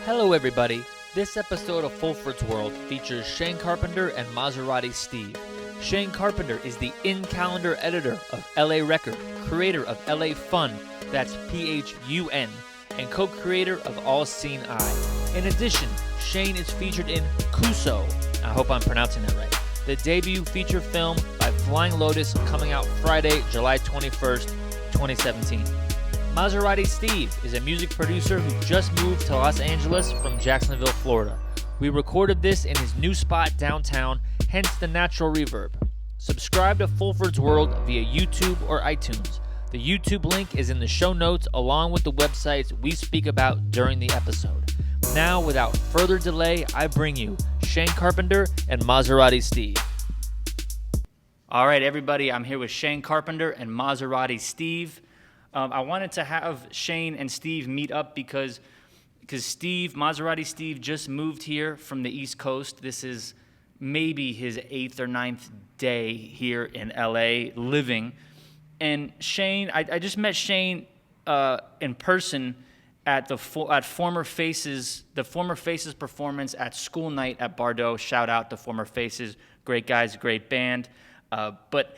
Hello everybody, this episode of Fulfords World features Shane Carpenter and Maserati Steve. Shane Carpenter is the in-calendar editor of LA Record, creator of LA Fun, that's PHUN, and co-creator of All Seen Eye. In addition, Shane is featured in Kuso, I hope I'm pronouncing that right, the debut feature film by Flying Lotus coming out Friday, July 21st, 2017. Maserati Steve is a music producer who just moved to Los Angeles from Jacksonville, Florida. We recorded this in his new spot downtown, hence the natural reverb. Subscribe to Fulfords World via YouTube or iTunes. The YouTube link is in the show notes along with the websites we speak about during the episode. Now, without further delay, I bring you Shane Carpenter and Maserati Steve. All right, everybody, I'm here with Shane Carpenter and Maserati Steve. I wanted to have Shane and Steve meet up because Maserati Steve just moved here from the East Coast. This is maybe his 8th or 9th day here in LA living. And Shane, I just met Shane in person at Former Faces, the Former Faces performance at School Night at Bardot. Shout out to Former Faces, great guys, great band. But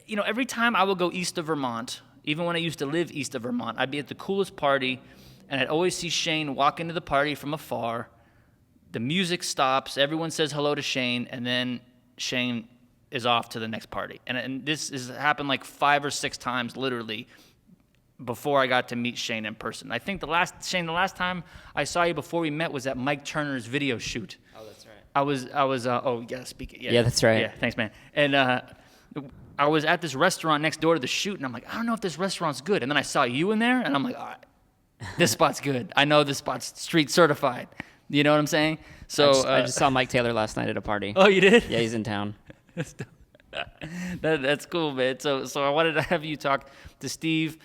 every time I would go east of Vermont, even when I used to live east of Vermont, I'd be at the coolest party, and I'd always see Shane walk into the party from afar. The music stops, everyone says hello to Shane, and then Shane is off to the next party. And this has happened like 5 or 6 times, literally, before I got to meet Shane in person. I think the last time I saw you before we met was at Mike Turner's video shoot. Oh, that's right. I was. Oh, you gotta speak it. Yeah, that's right. Yeah, thanks, man. And I was at this restaurant next door to the shoot, and I'm like, I don't know if this restaurant's good. And then I saw you in there, and I'm like, all right, this spot's good. I know this spot's street certified. You know what I'm saying? So I just saw Mike Taylor last night at a party. Oh, you did? Yeah, he's in town. That's cool, man. So I wanted to have you talk to Steve.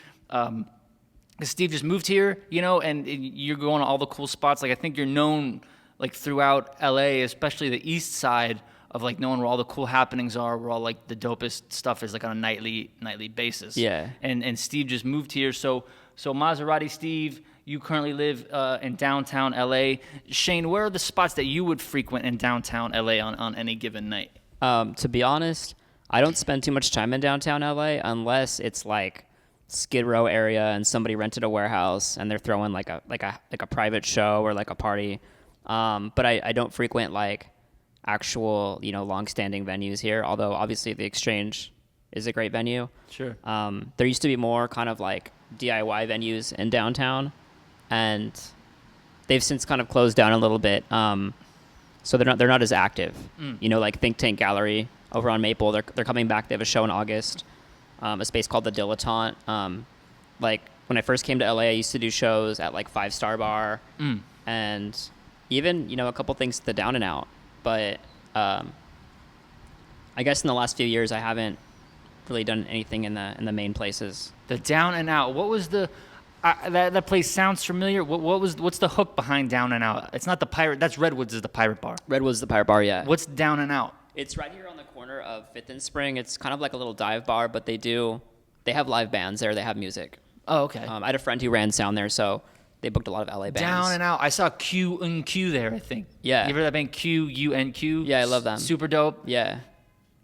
Steve just moved here, and you're going to all the cool spots. Like, I think you're known like throughout LA, especially the east side, of like knowing where all the cool happenings are, where all like the dopest stuff is like on a nightly basis. Yeah. And Steve just moved here. So Maserati Steve, you currently live in downtown LA. Shane, where are the spots that you would frequent in downtown LA on any given night? To be honest, I don't spend too much time in downtown LA unless it's like Skid Row area and somebody rented a warehouse and they're throwing like a private show or like a party. But I don't frequent like actual, long-standing venues here, although obviously the Exchange is a great venue. Sure. There used to be more kind of like DIY venues in downtown, and they've since kind of closed down a little bit. So they're not as active. Like Think Tank Gallery over on Maple, they're coming back. They have a show in August, a space called the Dilettante. Like when I first came to LA, I used to do shows at like 5 Star Bar, and even a couple things at the Down and Out. But I guess in the last few years, I haven't really done anything in the main places. The Down and Out. What was the that place sounds familiar. What's the hook behind Down and Out? It's not the pirate. That's Redwoods is the pirate bar. Redwoods the pirate bar, yeah. What's Down and Out? It's right here on the corner of 5th and Spring. It's kind of like a little dive bar, but they have live bands there. They have music. Oh, okay. I had a friend who ran sound there, so they booked a lot of LA bands. Down and Out. I saw Q&Q there, I think. Yeah. You ever that band Q-U-N-Q? Yeah, I love them. Super dope. Yeah.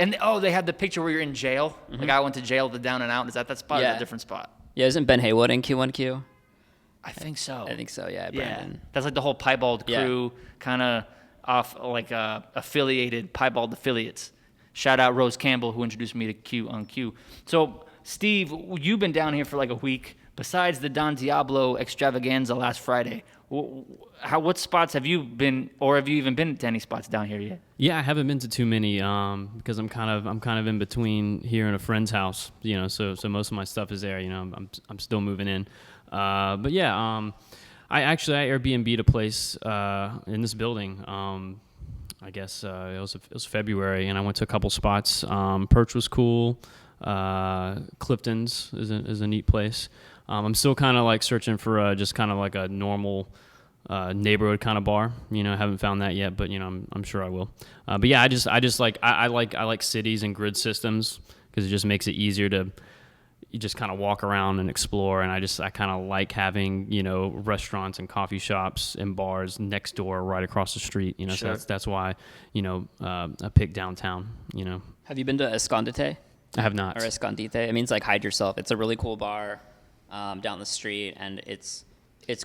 And they had the picture where you're in jail. Mm-hmm. Like I went to jail to Down and Out. Is that spot? Yeah. Or a different spot? Yeah, isn't Ben Haywood in Q1Q? I think so. Yeah, Brandon. Yeah. That's like the whole Piebald crew, kind of off like affiliated Piebald affiliates. Shout out Rose Campbell, who introduced me to Q&Q. So Steve, you've been down here for like a week. Besides the Don Diablo extravaganza last Friday, what spots have you been, or have you even been to any spots down here yet? Yeah, I haven't been to too many because I'm kind of in between here and a friend's house, so most of my stuff is there. I'm still moving in, but yeah, I Airbnb'd a place in this building. I guess it was February, and I went to a couple spots. Perch was cool. Clifton's is a neat place. I'm still kind of like searching for just kind of like a normal neighborhood kind of bar. I haven't found that yet, but I'm sure I will. But yeah, I like cities and grid systems because it just makes it easier to you just kind of walk around and explore. And I kind of like having, restaurants and coffee shops and bars next door, right across the street, Sure. So that's why, I picked downtown, Have you been to Escondite? I have not. Or Escondite? It means like hide yourself. It's a really cool bar down the street, and it's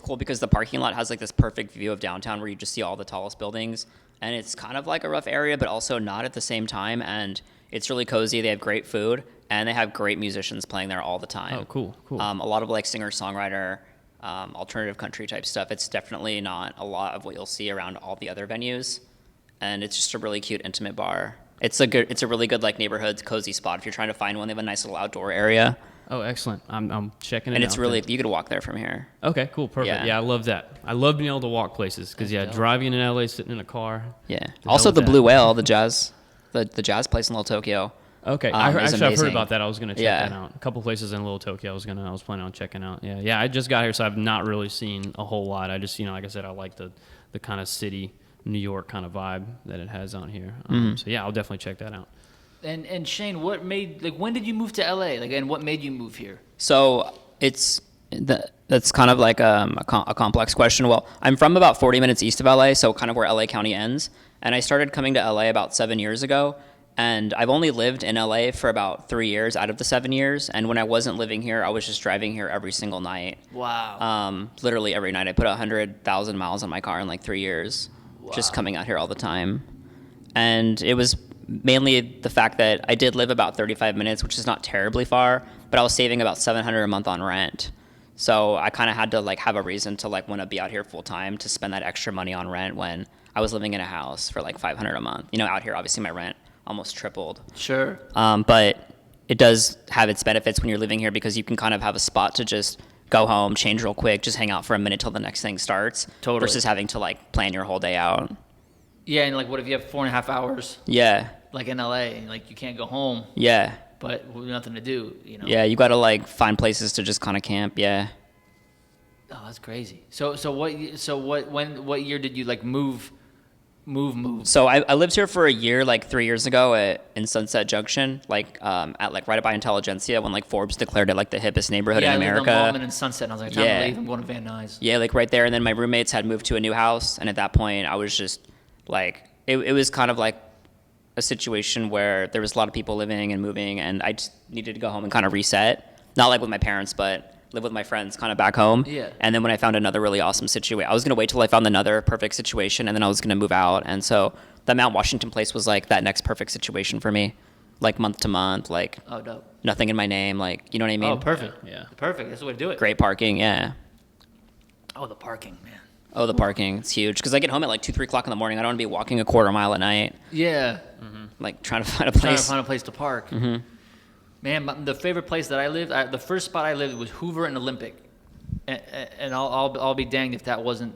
cool because the parking lot has like this perfect view of downtown where you just see all the tallest buildings, and it's kind of like a rough area, but also not at the same time, and it's really cozy. They have great food, and they have great musicians playing there all the time. Oh, cool. A lot of like singer-songwriter, alternative country type stuff. It's definitely not a lot of what you'll see around all the other venues, and it's just a really cute, intimate bar. It's a really good like neighborhood cozy spot if you're trying to find one. They have a nice little outdoor area. Oh, excellent. I'm checking it out. And it's really, you could walk there from here. Okay, cool, perfect. Yeah, I love that. I love being able to walk places because driving in LA, sitting in a car. Yeah. Also the Blue Whale, the jazz place in Little Tokyo. Okay, I've heard about that. I was gonna check that Yeah. out. A couple places in Little Tokyo. I was planning on checking out. Yeah. I just got here, so I've not really seen a whole lot. I just, like I said, I like the kind of city, New York kind of vibe that it has on here. So yeah, I'll definitely check that out. And Shane, when did you move to LA? And what made you move here? So that's kind of like a complex question. Well, I'm from about 40 minutes east of LA, so kind of where LA County ends. And I started coming to LA about 7 years ago. And I've only lived in LA for about 3 years out of the 7 years. And when I wasn't living here, I was just driving here every single night. Wow. Literally every night. I put 100,000 miles on my car in like 3 years, just coming out here all the time. And it was mainly the fact that I did live about 35 minutes, which is not terribly far, but I was saving about $700 a month on rent. So I kind of had to like have a reason to like want to be out here full time to spend that extra money on rent when I was living in a house for like $500 a month. Out here, obviously my rent almost tripled. Sure. But it does have its benefits when you're living here because you can kind of have a spot to just go home, change real quick, just hang out for a minute till the next thing starts. Totally. Versus having to like plan your whole day out. Yeah, and like what if you have 4.5 hours? Yeah. Like in LA, and like you can't go home. Yeah. But with nothing to do, Yeah, you got to like find places to just kind of camp. Yeah. Oh, that's crazy. So what year did you like move? So I lived here for a year, like 3 years ago in Sunset Junction, at like right by Intelligentsia when like Forbes declared it like the hippest neighborhood in America. Yeah, I lived on Wallman and Sunset, and I was like, time to leave. I'm going to Van Nuys. Yeah, like right there. And then my roommates had moved to a new house, and at that point I was just like, it was kind of like a situation where there was a lot of people living and moving, and I just needed to go home and kind of reset. Not like with my parents, but live with my friends kind of back home. Yeah. And then when I found another really awesome situation, I was going to wait till I found another perfect situation, and then I was going to move out. And so the Mount Washington place was like that next perfect situation for me, like month to month, like dope. Nothing in my name, like, you know what I mean? Oh, perfect. Yeah. Perfect. That's the way to do it. Great parking, yeah. Oh, the parking, man. Oh, the parking, it's huge. Because I get home at like 2, 3 o'clock in the morning. I don't want to be walking a quarter mile at night. Yeah. Like trying to find a place. Trying to find a place to park. Mm-hmm. Man, the favorite place that I lived, the first spot I lived was Hoover and Olympic. And I'll be danged if that wasn't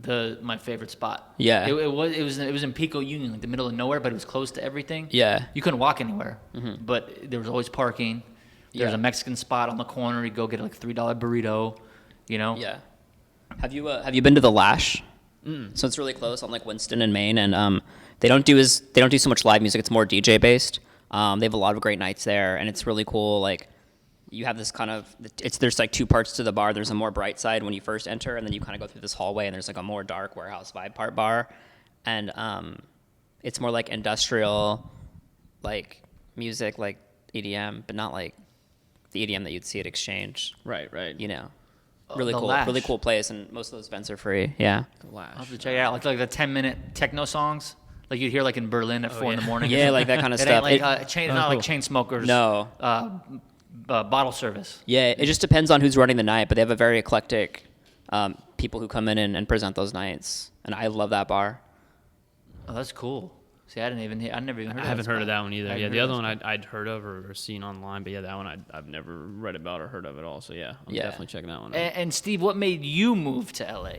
my favorite spot. Yeah. It was in Pico Union, like the middle of nowhere, but it was close to everything. Yeah. You couldn't walk anywhere, but there was always parking. There's a Mexican spot on the corner. You go get like $3 burrito, Yeah. Have you been to the Lash? So it's really close on like Winston and Main, and they don't do so much live music. It's more DJ based. They have a lot of great nights there, and it's really cool. Like, you have this kind of, there's like 2 parts to the bar. There's a more bright side when you first enter, and then you kind of go through this hallway, and there's like a more dark warehouse vibe part bar, and it's more like industrial, like music, like EDM, but not like the EDM that you'd see at Exchange. Right. Really The cool, Lash. really cool place, and most of those events are free. Yeah. The Lash. I'll have to check it out. Like the 10-minute techno songs, like you'd hear like in Berlin at 4 in the morning. Yeah, like that kind of It stuff. ain't like not like chain smokers. No. Bottle service. Yeah, it just depends on who's running the night, but they have a very eclectic people who come in and present those nights, and I love that bar. Oh, that's cool. See, I never even heard of that. I haven't heard of that one either. Yeah, the other one I I'd heard of or seen online, but yeah, that one I've never read about or heard of at all. So yeah, I'm definitely checking that one out. And Steve, what made you move to LA?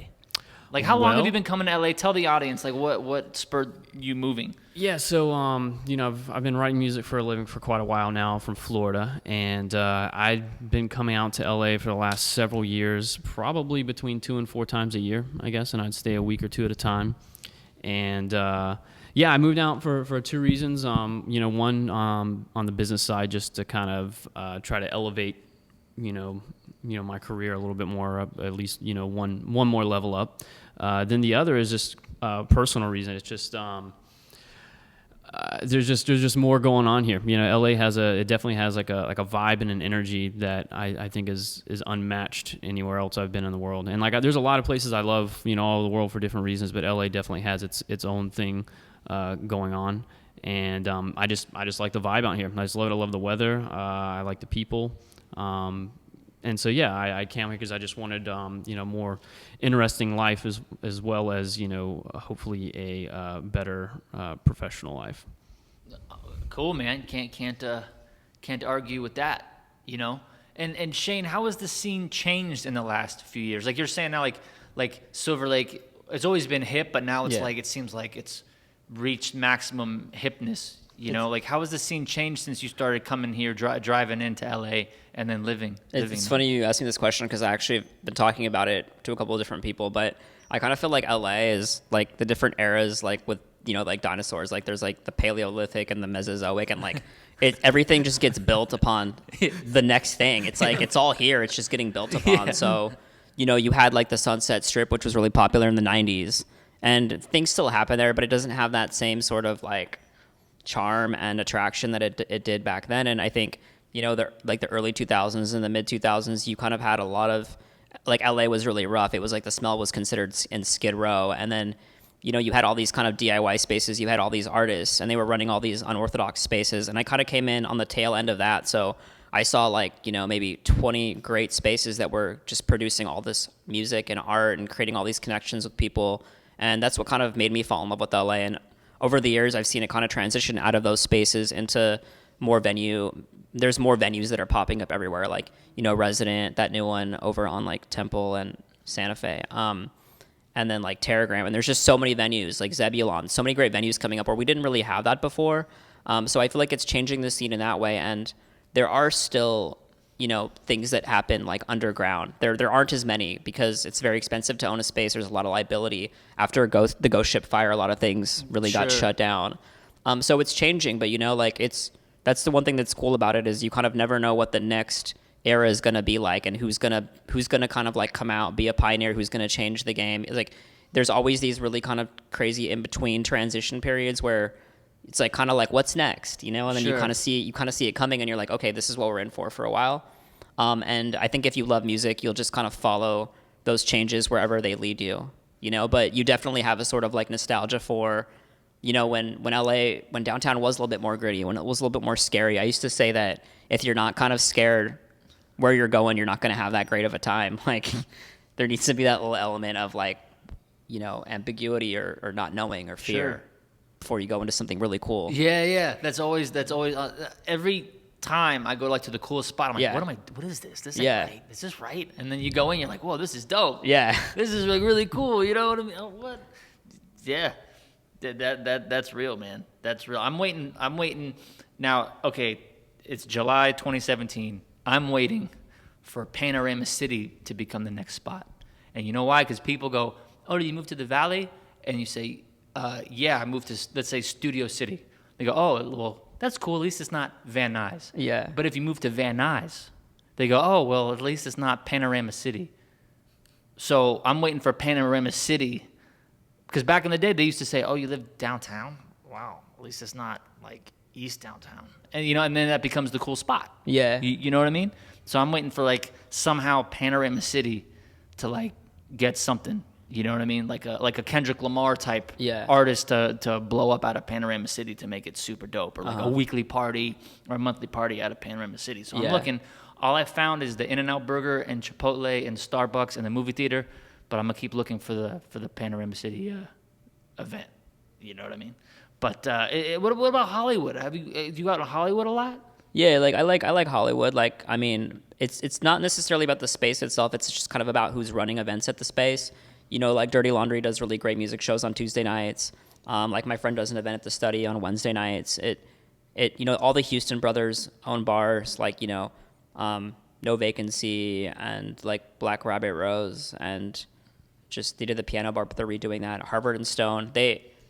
Like, how long have you been coming to LA? Tell the audience, like, what spurred you moving? Yeah, so I've been writing music for a living for quite a while now from Florida, and I've been coming out to LA for the last several years, probably between 2 and 4 times a year, I guess, and I'd stay a week or 2 at a time, and Yeah, I moved out for two reasons. One on the business side, just to kind of try to elevate, my career a little bit more up, at least one more level up. Then the other is just personal reason. It's just there's just more going on here. LA it definitely has like a vibe and an energy that I think is unmatched anywhere else I've been in the world. And like there's a lot of places I love, all over the world for different reasons, but LA definitely has its own thing going on. And I just like the vibe out here. I love the weather. I like the people. And so yeah, I came here because I just wanted more interesting life as well as hopefully a better professional life. Cool, man. Can't argue with that. And Shane, how has the scene changed in the last few years? Like you're saying now, like Silver Lake, it's always been hip, but now it's like it seems like it's reached maximum hipness. Like how has the scene changed since you started coming here, driving into LA, and then living? It's funny you asked me this question because I actually have been talking about it to a couple of different people, but I kind of feel like LA is like the different eras, like with like dinosaurs. Like there's like the Paleolithic and the Mesozoic, and like everything just gets built upon the next thing. It's like it's all here. It's just getting built upon. Yeah. So you had like the Sunset Strip, which was really popular in the 90s, and things still happen there, but it doesn't have that same sort of like charm and attraction that it did back then. And I think the early 2000s and the mid 2000s, you kind of had a lot of like LA was really rough. It was like the smell was considered in Skid Row, and then you had all these kind of DIY spaces. You had all these artists, and they were running all these unorthodox spaces, and I kind of came in on the tail end of that. So I saw like maybe 20 great spaces that were just producing all this music and art and creating all these connections with people, and that's what kind of made me fall in love with LA. And over the years, I've seen it kind of transition out of those spaces into more venue. There's more venues that are popping up everywhere, like, Resident, that new one over on like Temple and Santa Fe. And then like Terragram. And there's just so many venues, like Zebulon, so many great venues coming up where we didn't really have that before. So I feel like it's changing the scene in that way. And there are still, things that happen like underground. There aren't as many because it's very expensive to own a space. There's a lot of liability. After the Ghost Ship fire, a lot of things really got shut down. So it's changing, but that's the one thing that's cool about it is you kind of never know what the next era is going to be like and who's going to kind of like come out, be a pioneer, who's going to change the game. It's like there's always these really kind of crazy in between transition periods where it's like kind of like what's next, and then you kind of see it coming and you're like, okay, this is what we're in for a while. And I think if you love music, you'll just kind of follow those changes wherever they lead you, but you definitely have a sort of like nostalgia for, when downtown was a little bit more gritty, when it was a little bit more scary. I used to say that if you're not kind of scared where you're going, you're not going to have that great of a time. Like there needs to be that little element of like, ambiguity or not knowing or fear before you go into something really cool. Yeah. That's always every time I go like to the coolest spot, I'm like, what is this? This ain't right. Is this right? And then you go in, you're like, whoa, this is dope. Yeah. This is like really cool. You know what I mean? Oh, what? Yeah. That's real, man. That's real. I'm waiting now. Okay. It's July 2017. I'm waiting for Panorama City to become the next spot. And you know why? Because people go, oh, did you move to the Valley? And you say, yeah, I moved to, let's say, Studio City. They go, oh, well, that's cool. At least it's not Van Nuys. Yeah. But if you move to Van Nuys, they go, oh, well, at least it's not Panorama City. So I'm waiting for Panorama City. Because back in the day, they used to say, oh, you live downtown? Wow, at least it's not, like, East downtown. And, and then that becomes the cool spot. Yeah. You know what I mean? So I'm waiting for, like, somehow Panorama City to, like, get something. You know what I mean? Like a Kendrick Lamar type artist to blow up out of Panorama City to make it super dope, or like a weekly party or a monthly party out of Panorama City. So I'm looking. All I found is the In-N-Out Burger and Chipotle and Starbucks and the movie theater, but I'm gonna keep looking for the Panorama City event. You know what I mean? But what about Hollywood? Have you go out to Hollywood a lot? Yeah, like I like Hollywood. Like I mean, it's not necessarily about the space itself. It's just kind of about who's running events at the space. Like Dirty Laundry does really great music shows on Tuesday nights. Like my friend does an event at the Study on Wednesday nights. All the Houston brothers own bars, like, No Vacancy and like Black Rabbit Rose, and just they did the piano bar, but they're redoing that. Harvard and Stone.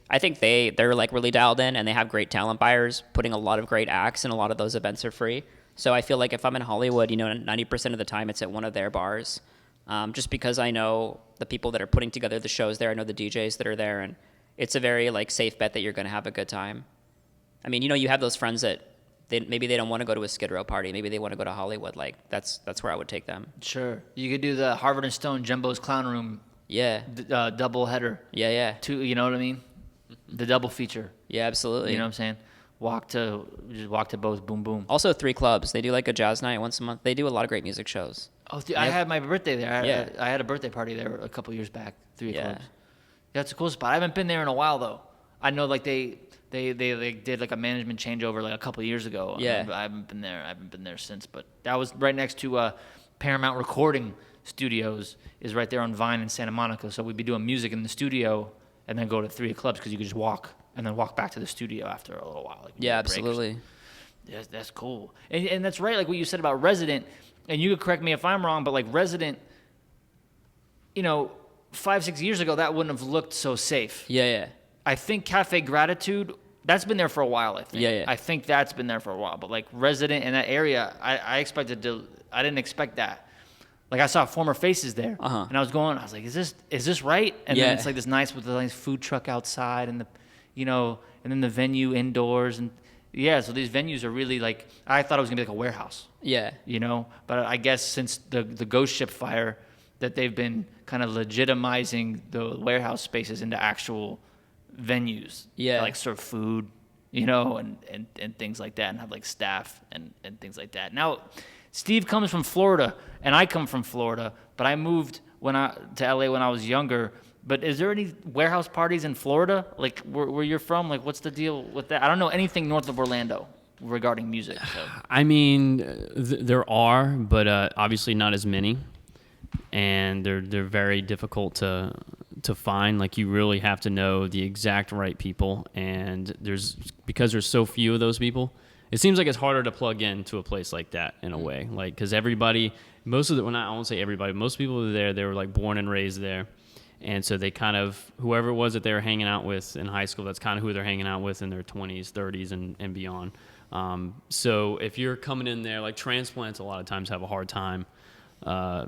I think they're like really dialed in, and they have great talent buyers, putting a lot of great acts, and a lot of those events are free. So I feel like if I'm in Hollywood, 90% of the time it's at one of their bars, just because I know the people that are putting together the shows there. I know the DJs that are there, and it's a very like safe bet that you're going to have a good time. I mean, you have those friends that maybe they don't want to go to a Skid Row party. Maybe they want to go to Hollywood. Like that's where I would take them. Sure. You could do the Harvard and Stone Jumbo's Clown Room. Yeah. Double header. Yeah. Two. You know what I mean? The double feature. Yeah, absolutely. You know what I'm saying? Just walk to both. Boom, boom. Also, 3 clubs. They do like a jazz night once a month. They do a lot of great music shows. Oh, I had my birthday there. I had a birthday party there a couple years back. 3 clubs. Yeah, it's a cool spot. I haven't been there in a while though. I know like they did like a management changeover like a couple years ago. Yeah. I haven't been there. I haven't been there since. But that was right next to Paramount Recording Studios. Is right there on Vine in Santa Monica. So we'd be doing music in the studio and then go to 3 clubs because you could just walk and then walk back to the studio after a little while. Like yeah, absolutely. Yeah, that's cool. And that's right, like what you said about Resident, and you could correct me if I'm wrong, but like Resident, 5-6 years ago, that wouldn't have looked so safe. Yeah. I think Cafe Gratitude, that's been there for a while, I think. Yeah. I think that's been there for a while. But like Resident in that area, I didn't expect that. Like I saw Former Faces there, and I was like, is this right? And then it's like this nice with the nice food truck outside, and and then the venue indoors, and so these venues are really like, I thought it was gonna be like a warehouse. Yeah. But I guess since the Ghost Ship fire, that they've been kind of legitimizing the warehouse spaces into actual venues. Yeah. That, like serve food, and things like that, and have like staff and things like that. Now, Steve comes from Florida, and I come from Florida, but I moved to LA when I was younger. But is there any warehouse parties in Florida, like where you're from? Like, what's the deal with that? I don't know anything north of Orlando regarding music. So. I mean, there are, but obviously not as many, and they're very difficult to find. Like, you really have to know the exact right people, and because there's so few of those people, it seems like it's harder to plug into a place like that in a way. Like, because I won't say everybody, most people who are there, they were like born and raised there. And so they kind of, whoever it was that they were hanging out with in high school, that's kind of who they're hanging out with in their 20s, 30s, and beyond. So if you're coming in there, like transplants a lot of times have a hard time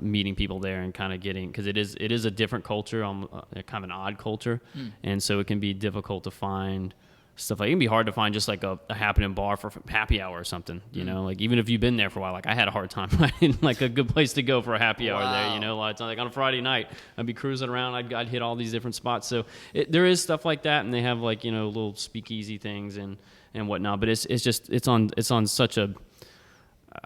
meeting people there and kind of getting, because it is a different culture, kind of an odd culture. And so it can be difficult to find stuff. Like, it can be hard to find just like a happening bar for happy hour or something, like even if you've been there for a while. Like, I had a hard time finding like a good place to go for a happy hour there, a lot of times. Like on a Friday night, I'd be cruising around, I'd hit all these different spots. So there is stuff like that, and they have like, little speakeasy things and whatnot, but it's on such a,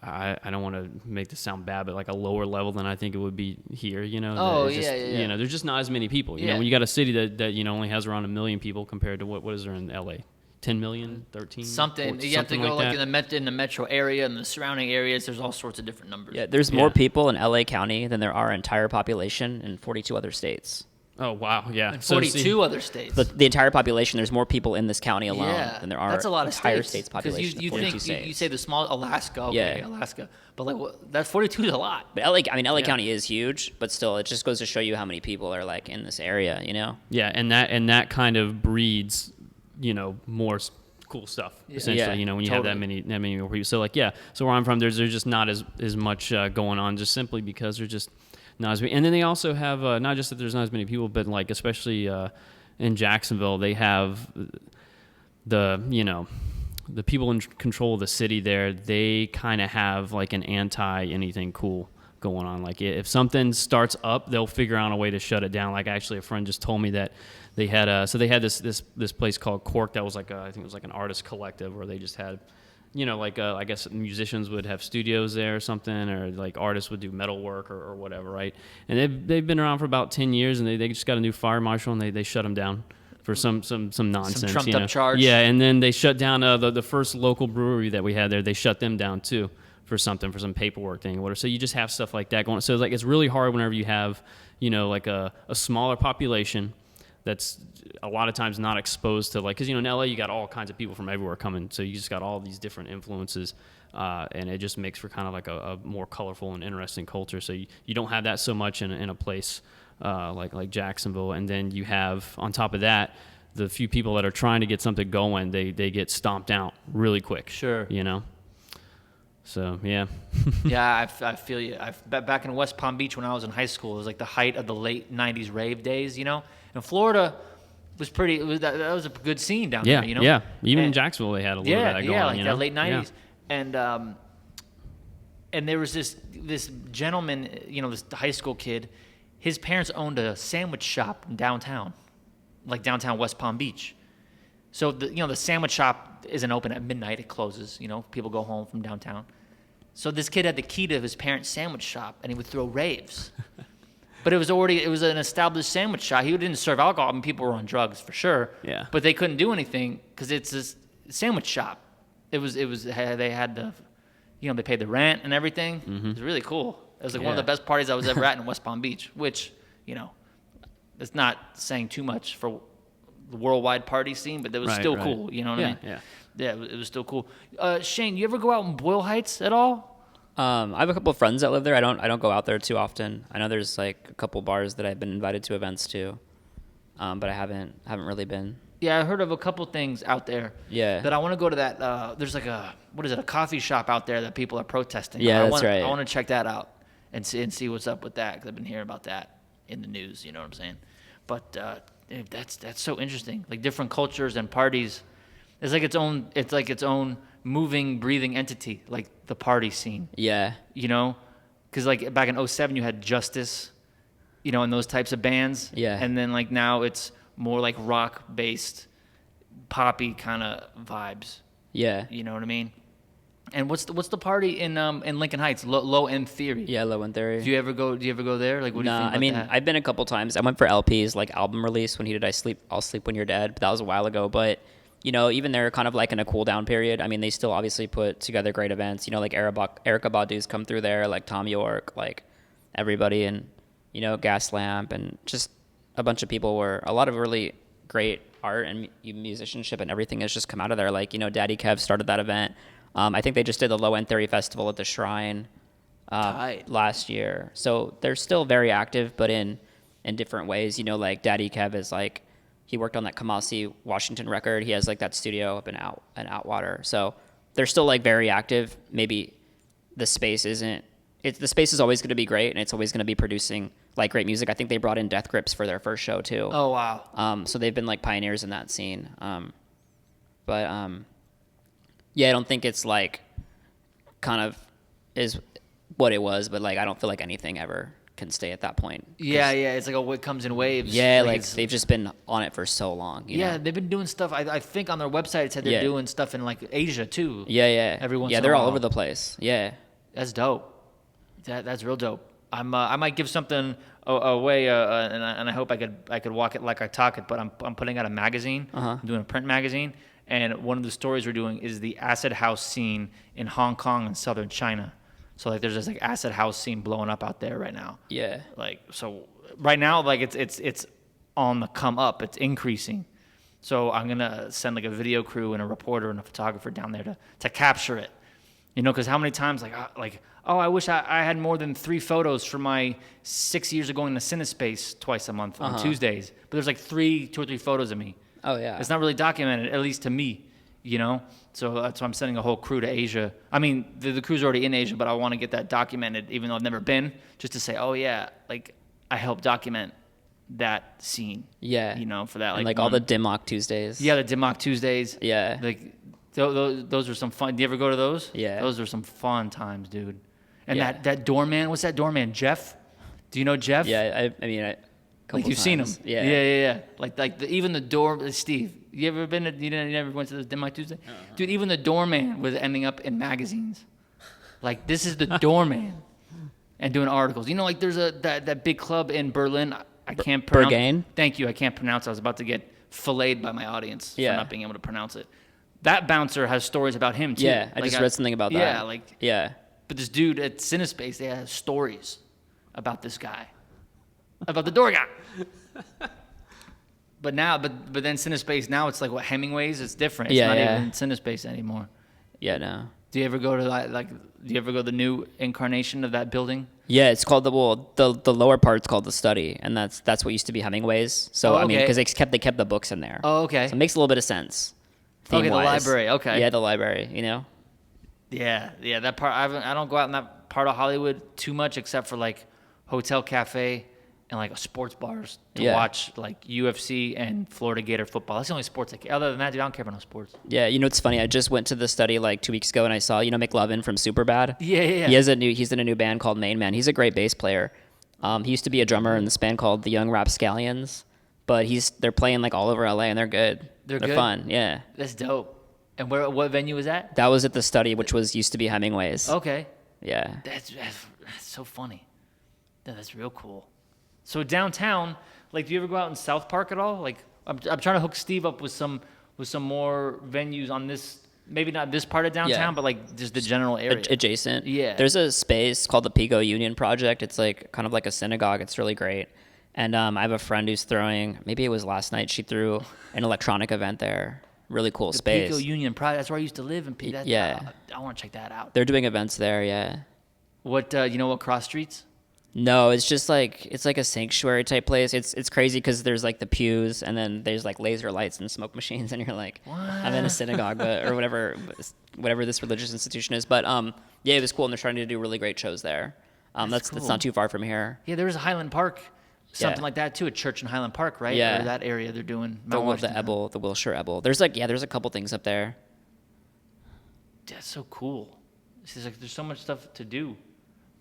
I don't want to make this sound bad, but like a lower level than I think it would be here, there's just not as many people, when you got a city that only has around 1 million people compared to what is there in LA? 10 million, 13? Something. You have to go like in the metro area and the surrounding areas. There's all sorts of different numbers. Yeah, there's more people in LA County than there are entire population in 42 other states. Oh, wow, yeah. 42 other states. But the entire population, there's more people in this county alone than there are that's a lot of entire states population. You think states. you say the small Alaska, Alaska, but like that 42 is a lot. But LA County is huge, but still, it just goes to show you how many people are like in this area, Yeah, and that kind of breeds, more cool stuff essentially. When you have that many more people. So so where I'm from, there's just not as much going on, just simply because there's just not as many. And then they also have not just that there's not as many people, but like especially in Jacksonville, they have the people in control of the city there. They kind of have like an anti anything cool going on. Like, if something starts up, they'll figure out a way to shut it down. Like, actually, a friend just told me that they had this place called Cork that was like I think it was like an artist collective where they just had, I guess musicians would have studios there or something, or like artists would do metal work or whatever, right? And they've been around for about 10 years, and they just got a new fire marshal, and they shut them down for some nonsense, some trumped up charge. Yeah, and then they shut down the first local brewery that we had there. They shut them down too for some paperwork thing or whatever. So you just have stuff like that going on. So it's really hard whenever you have like a smaller population that's a lot of times not exposed to, like, because in LA you got all kinds of people from everywhere coming, so you just got all these different influences, and it just makes for kind of like a more colorful and interesting culture. So you don't have that so much in a place like Jacksonville. And then you have, on top of that, the few people that are trying to get something going, they get stomped out really quick. Sure. You know? So, yeah. Yeah, I feel you. Back in West Palm Beach when I was in high school, it was like the height of the late 90s rave days, you know? And Florida was pretty, that was a good scene down there, you know? Yeah, even in Jacksonville they had a little bit of that going on, like you that know? late 90s. Yeah. And there was this gentleman, you know, this high school kid, his parents owned a sandwich shop in downtown, like downtown West Palm Beach. So, the sandwich shop isn't open at midnight. It closes, you know. People go home from downtown. So this kid had the key to his parents' sandwich shop, and he would throw raves. But it was an established sandwich shop. He didn't serve alcohol. I mean, people were on drugs for sure. Yeah. But they couldn't do anything because it's this sandwich shop. They had the, you know, they paid the rent and everything. Mm-hmm. It was really cool. It was like one of the best parties I was ever at in West Palm Beach, which, you know, it's not saying too much for the worldwide party scene, but it was still cool. You know what I mean? Yeah, it was still cool. Shane, you ever go out in Boyle Heights at all? I have a couple of friends that live there. I don't go out there too often. I know there's like a couple bars that I've been invited to events to, but I haven't really been. Yeah, I heard of a couple things out there. Yeah. That I want to go to that. There's like a coffee shop out there that people are protesting. Yeah, that's right. I want to check that out and see what's up with that because I've been hearing about that in the news. You know what I'm saying? But that's so interesting. Like different cultures and parties. It's like its own moving, breathing entity, like the party scene. Yeah. You know? Because like back in 2007, you had Justice, you know, and those types of bands. Yeah. And then like now it's more like rock-based, poppy kind of vibes. Yeah. You know what I mean? And what's the party in Lincoln Heights? Low End Theory. Yeah, Low End Theory. Do you ever go there? Like, what do you think about I mean, that? I've been a couple times. I went for LP's like album release when he did I'll Sleep When You're Dead, but that was a while ago. But you know, even they're kind of like in a cool down period. I mean, they still obviously put together great events. You know, like Erykah Badu's come through there, like Tom York, like everybody, and you know, Gaslamp, and just a bunch of people a lot of really great art and musicianship and everything has just come out of there. Like, you know, Daddy Kev started that event. I think they just did the Low End Theory Festival at the Shrine last year. So they're still very active, but in different ways. You know, like Daddy Kev is like, he worked on that Kamasi Washington record. He has like that studio up in Outwater. So they're still like very active. Maybe the space isn't. The space is always going to be great, and it's always going to be producing like great music. I think they brought in Death Grips for their first show too. Oh wow. So they've been like pioneers in that scene. Yeah, I don't think it's like kind of is what it was, but like I don't feel like anything ever can stay at that point. Yeah, it's like it comes in waves. Yeah, like they've just been on it for so long. You know? They've been doing stuff. I think on their website it said they're doing stuff in like Asia too. Yeah. Every once in a they're all while. over the place. Yeah. That's dope. That's real dope. I might give something away, and I hope I could walk it like I talk it. But I'm putting out a magazine. I'm doing a print magazine, and one of the stories we're doing is the acid house scene in Hong Kong and southern China. So like there's this like acid house scene blowing up out there right now. Yeah. Like so right now like it's on the come up. It's increasing. So I'm gonna send like a video crew and a reporter and a photographer down there to capture it. You know, because how many times I wish I had more than 3 photos for my 6 years of going to CineSpace twice a month on Tuesdays. But there's like 2 or 3 photos of me. Oh yeah. It's not really documented, at least to me. You know, so that's why I'm sending a whole crew to Asia. I mean, the crew's already in Asia, but I want to get that documented, even though I've never been, just to say, oh yeah, like I helped document that scene. Yeah. You know, for that and like all the Dimmock Tuesdays. Yeah, the Dimmock Tuesdays. Yeah. Like those are some fun. Do you ever go to those? Yeah. Those are some fun times, dude. And that doorman, what's that doorman? Jeff? Do you know Jeff? Yeah, I mean, like you've seen him. Yeah. Yeah. Like even the door, Steve. You ever been? You never went to the Dimmock Tuesday? Dude, even the doorman was ending up in magazines. Like this is the doorman, and doing articles. You know, like there's that big club in Berlin. I can't pronounce. Berghain? Thank you. I can't pronounce. I was about to get filleted by my audience for Yeah. not being able to pronounce it. That bouncer has stories about him too. Yeah, I just read something about that. Yeah, yeah. But this dude at CineSpace, they had stories about this guy, about the door guy. But then CineSpace, now it's like what, Hemingway's? It's different. It's not even CineSpace anymore. Yeah, no. Do you ever go to do you ever go to the new incarnation of that building? Yeah, it's called the lower part's called the Study, and that's what used to be Hemingway's. So I mean, because they kept the books in there. Oh, okay. So it makes a little bit of sense. Okay, the theme-wise. library. Okay. Yeah, the library. You know. Yeah. That part. I don't go out in that part of Hollywood too much, except for like hotel cafe and like sports bars to watch like UFC and Florida Gator football. That's the only sports I care. Other than that, dude, I don't care about no sports. Yeah, you know it's funny. I just went to the Study like 2 weeks ago, and I saw McLovin from Superbad. Yeah. He's in a new band called Main Man. He's a great bass player. He used to be a drummer in this band called the Young Rapscallions, but they're playing like all over LA, and they're good. They're good? fun. Yeah. That's dope. And what venue was that? That was at the Study, which used to be Hemingway's. Okay. Yeah. That's so funny. That's real cool. So downtown, like, do you ever go out in South Park at all? Like, I'm trying to hook Steve up with some more venues on this, maybe not this part of downtown, but like just the general area. Adjacent. Yeah. There's a space called the Pico Union Project. It's like kind of like a synagogue. It's really great. And I have a friend who's throwing, maybe it was last night, she threw an electronic event there. Really cool space. Pico Union Project, that's where I used to live in Pico. Yeah. I want to check that out. They're doing events there, yeah. What, you know what cross streets? No, it's just like it's like a sanctuary type place. It's crazy because there's like the pews and then there's like laser lights and smoke machines and you're like, what? I'm in a synagogue or whatever this religious institution is. But yeah, it was cool and they're trying to do really great shows there. That's cool. That's not too far from here. Yeah, there was a Highland Park, something like that too, a church in Highland Park, right? Yeah, or that area they're doing. The Wilshire Ebel. There's a couple things up there. That's so cool. It's like there's so much stuff to do.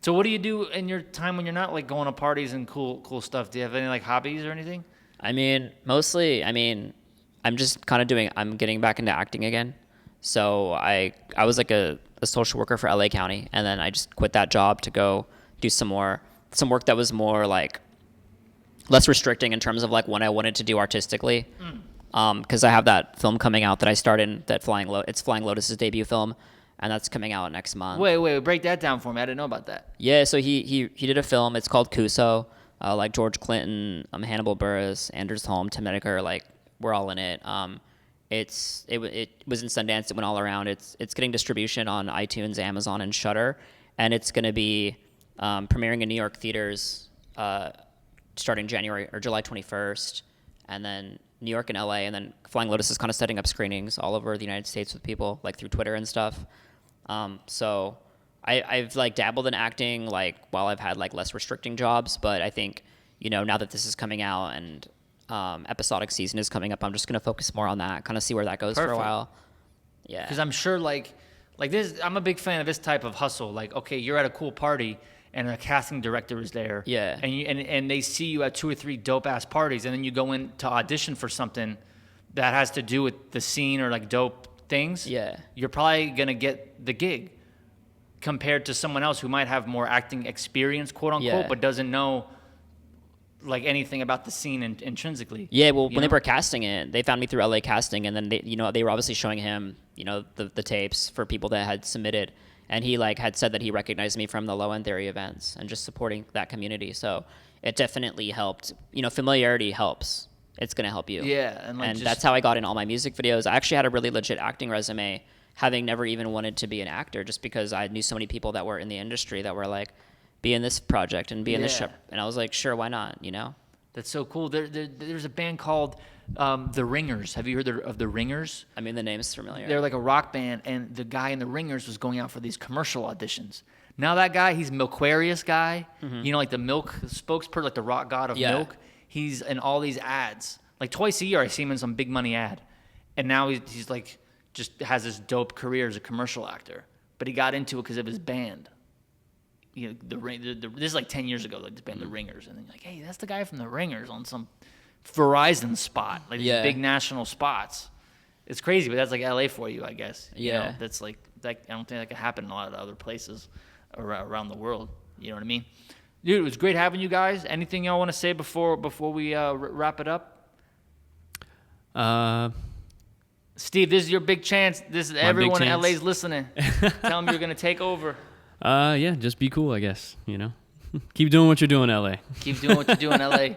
So what do you do in your time when you're not like going to parties and cool stuff? Do you have any like hobbies or anything? I mean, mostly, I'm just kind of I'm getting back into acting again. So I was like a social worker for LA County, and then I just quit that job to go do some work that was more like less restricting in terms of like what I wanted to do artistically. Because I have that film coming out that I starred in, it's Flying Lotus's debut film. And that's coming out next month. Wait, break that down for me. I didn't know about that. Yeah, so he did a film. It's called Kuso. Like George Clinton, Hannibal Buress, Anders Holm, Tim Heidecker, like we're all in it. It was in Sundance. It went all around. It's getting distribution on iTunes, Amazon, and Shudder, and it's going to be premiering in New York theaters starting January or July 21st, and then New York and LA, and then Flying Lotus is kind of setting up screenings all over the United States with people like through Twitter and stuff. So I've like dabbled in acting like while I've had like less restricting jobs, but I think, now that this is coming out and episodic season is coming up, I'm just going to focus more on that, kind of see where that goes for a while. Yeah. Because I'm sure like this, I'm a big fan of this type of hustle. Like, okay, you're at a cool party and a casting director is there. Yeah. And they see you at 2 or 3 dope ass parties, and then you go in to audition for something that has to do with the scene or like dope things. Yeah. You're probably going to get the gig compared to someone else who might have more acting experience, quote unquote, but doesn't know like anything about the scene intrinsically. Yeah, well, when they were casting it, they found me through LA Casting, and then they were obviously showing him, the tapes for people that had submitted, and he like had said that he recognized me from the Low End Theory events and just supporting that community. So it definitely helped. Familiarity helps. It's going to help you. Yeah. And that's how I got in all my music videos. I actually had a really legit acting resume, having never even wanted to be an actor, just because I knew so many people that were in the industry that were like, be in this project and be in this show. And I was like, sure, why not, That's so cool. There's a band called The Ringers. Have you heard of The Ringers? I mean, the name's familiar. They're like a rock band, and the guy in The Ringers was going out for these commercial auditions. Now that guy, he's Milquarius guy, like the milk spokesperson, like the rock god of milk. He's in all these ads. Like twice a year, I see him in some big money ad. And now he's like, just has this dope career as a commercial actor. But he got into it because of his band. This is like 10 years ago, like this band, The Ringers. And then you're like, hey, that's the guy from The Ringers on some Verizon spot. Like these big national spots. It's crazy, but that's like LA for you, I guess. That's like, I don't think that could happen in a lot of other places around the world. You know what I mean? Dude, it was great having you guys. Anything y'all want to say before we wrap it up? Steve, this is your big chance. This is everyone in LA's listening. Tell them you're going to take over. Yeah, just be cool, I guess, Keep doing what you're doing, LA. Keep doing what you're doing, LA.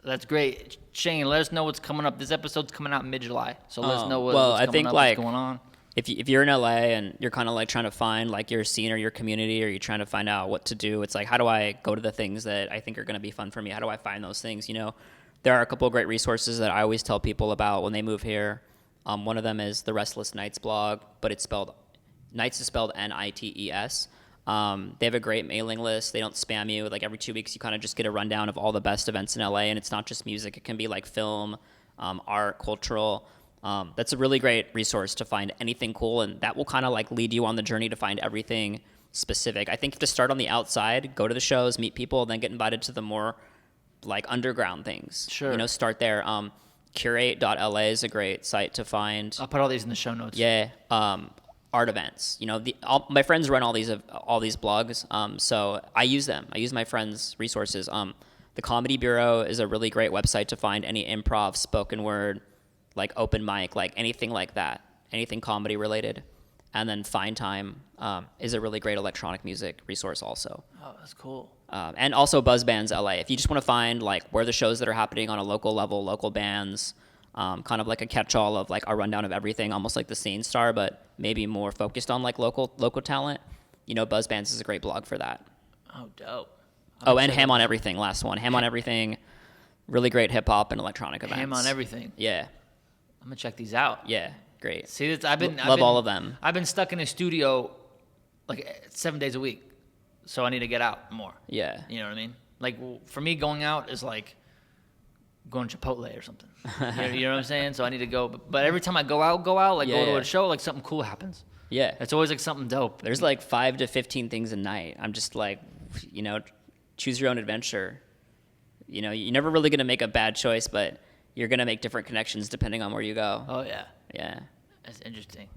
That's great. Shane, let us know what's coming up. This episode's coming out in mid-July, so let us know what's coming up, what's going on. if you're in LA and you're kind of like trying to find like your scene or your community, or you're trying to find out what to do, it's like, how do I go to the things that I think are going to be fun for me? How do I find those things? You know, there are a couple of great resources that I always tell people about when they move here. One of them is the Restless Nights blog, but it's spelled, Nights is spelled Nites. They have a great mailing list. They don't spam you. Like every 2 weeks, you kind of just get a rundown of all the best events in LA, and it's not just music. It can be like film, art, cultural. That's a really great resource to find anything cool, and that will kind of like lead you on the journey to find everything specific. I think to start on the outside, go to the shows, meet people, then get invited to the more like underground things. Sure. You know, start there. Curate.la is a great site to find. I'll put all these in the show notes. Yeah. Art events. You know, my friends run all these blogs, so I use them. I use my friends' resources. The Comedy Bureau is a really great website to find any improv, spoken word, like open mic, like anything like that, anything comedy related. And then Find Time is a really great electronic music resource also. Oh, that's cool. And also Buzz Bands LA. If you just want to find like where the shows that are happening on a local level, local bands, kind of like a catch-all of like a rundown of everything, almost like the Scene Star, but maybe more focused on like local talent. You know, Buzz Bands is a great blog for that. Oh, dope. Oh, and Ham on Everything, last one. Ham on Everything, really great hip-hop and electronic events. Ham on Everything. Yeah. I'm going to check these out. Yeah, great. See, I've been all of them. I've been stuck in a studio like 7 days a week, so I need to get out more. Yeah. You know what I mean? Like, for me, going out is like going to Chipotle or something. You know what I'm saying? So I need to go. But every time I go out, like go to a show, like something cool happens. Yeah. It's always like something dope. There's like 5 to 15 things a night. I'm just like, you know, choose your own adventure. You know, you're never really going to make a bad choice, but you're going to make different connections depending on where you go. Oh, yeah. Yeah. That's interesting.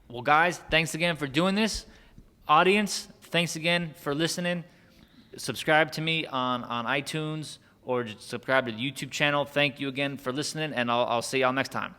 Well, guys, thanks again for doing this. Audience, thanks again for listening. Subscribe to me on iTunes or just subscribe to the YouTube channel. Thank you again for listening, and I'll see y'all next time.